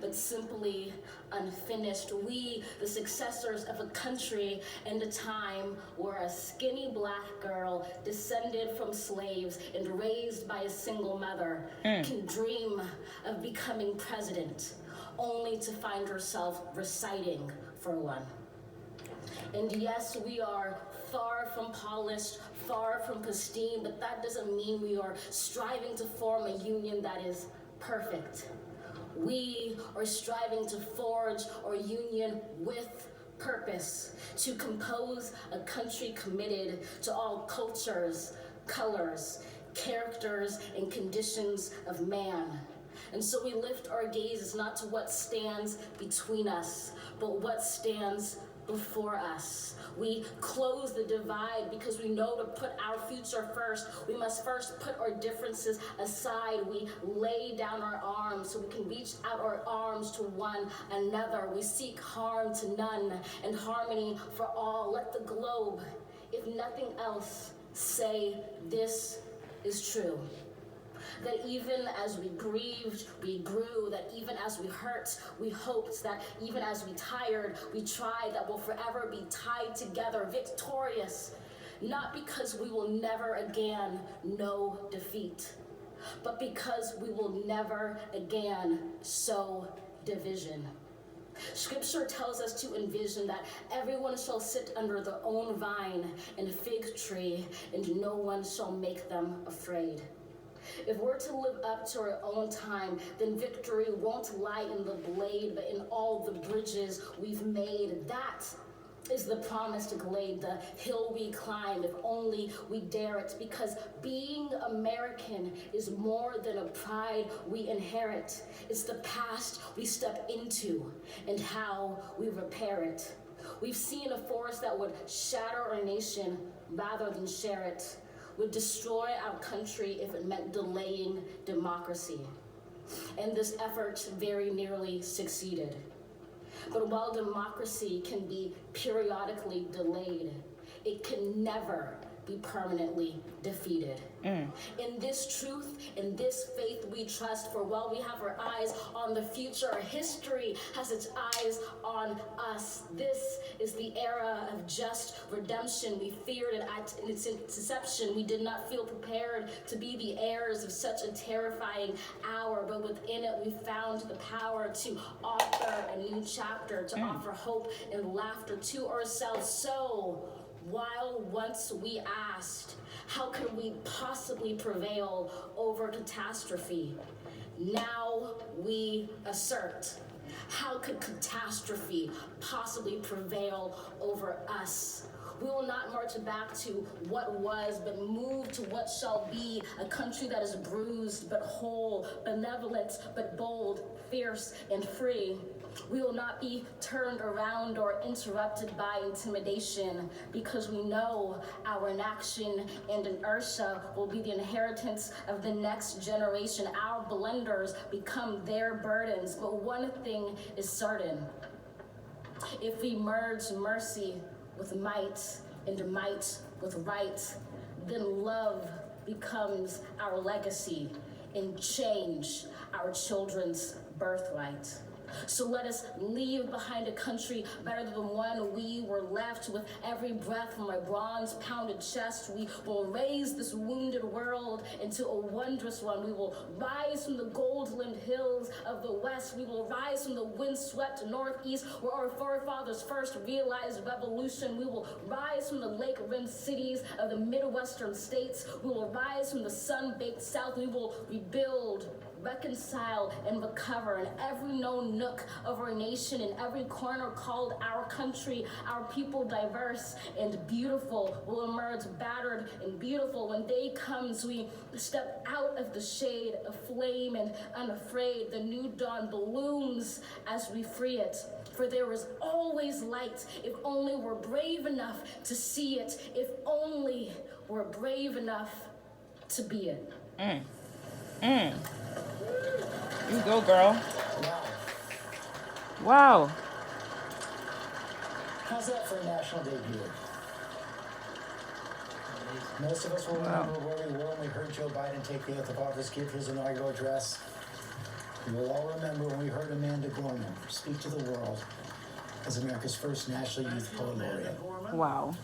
but simply unfinished. We, the successors of a country and a time where a skinny black girl descended from slaves and raised by a single mother can dream of becoming president, only to find herself reciting for one. And yes, we are far from polished, far from pristine, but that doesn't mean we are striving to form a union that is perfect. We are striving to forge our union with purpose, to compose a country committed to all cultures, colors, characters, and conditions of man. And so we lift our gazes not to what stands between us, but what stands before us. We close the divide because we know to put our future first, we must first put our differences aside. We lay down our arms so we can reach out our arms to one another. We seek harm to none and harmony for all. Let the globe, if nothing else, say this is true. That even as we grieved, we grew, that even as we hurt, we hoped, that even as we tired, we tried, that we'll forever be tied together, victorious, not because we will never again know defeat, but because we will never again sow division. Scripture tells us to envision that everyone shall sit under their own vine and fig tree, and no one shall make them afraid. If we're to live up to our own time, then victory won't lie in the blade, but in all the bridges we've made. That is the promised glade, the hill we climb, if only we dare it. Because being American is more than a pride we inherit. It's the past we step into and how we repair it. We've seen a force that would shatter our nation rather than share it, would destroy our country if it meant delaying democracy. And this effort very nearly succeeded. But while democracy can be periodically delayed, it can never be permanently defeated. In this truth, in this faith we trust, for while we have our eyes on the future, history has its eyes on us. This is the era of just redemption. We feared it at its inception. We did not feel prepared to be the heirs of such a terrifying hour, but within it we found the power to author a new chapter, to offer hope and laughter to ourselves. So, while once we asked, how can we possibly prevail over catastrophe? Now we assert, how could catastrophe possibly prevail over us? We will not march back to what was, but move to what shall be, a country that is bruised but whole, benevolent but bold, fierce and free. We will not be turned around or interrupted by intimidation, because we know our inaction and inertia will be the inheritance of the next generation. Our blunders become their burdens. But one thing is certain: if we merge mercy with might and might with right, then love becomes our legacy and change our children's birthright. So let us leave behind a country better than the one we were left. With every breath from my bronze-pounded chest, we will raise this wounded world into a wondrous one. We will rise from the gold-limbed hills of the west. We will rise from the wind-swept northeast, where our forefathers first realized revolution. We will rise from the lake-rimmed cities of the Midwestern states. We will rise from the sun-baked south. We will rebuild, reconcile, and recover in every known nook of our nation, in every corner called our country. Our people, diverse and beautiful, will emerge battered and beautiful. When day comes, we step out of the shade, aflame and unafraid. The new dawn blooms as we free it. For there is always light, if only we're brave enough to see it, if only we're brave enough to be it. You go, girl. Wow. How's that for a national debut? Most of us will remember where we were when we heard Joe Biden take the oath of office, give his inaugural address. We will all remember when we heard Amanda Gorman speak to the world as America's first National Youth Poet Laureate. Wow.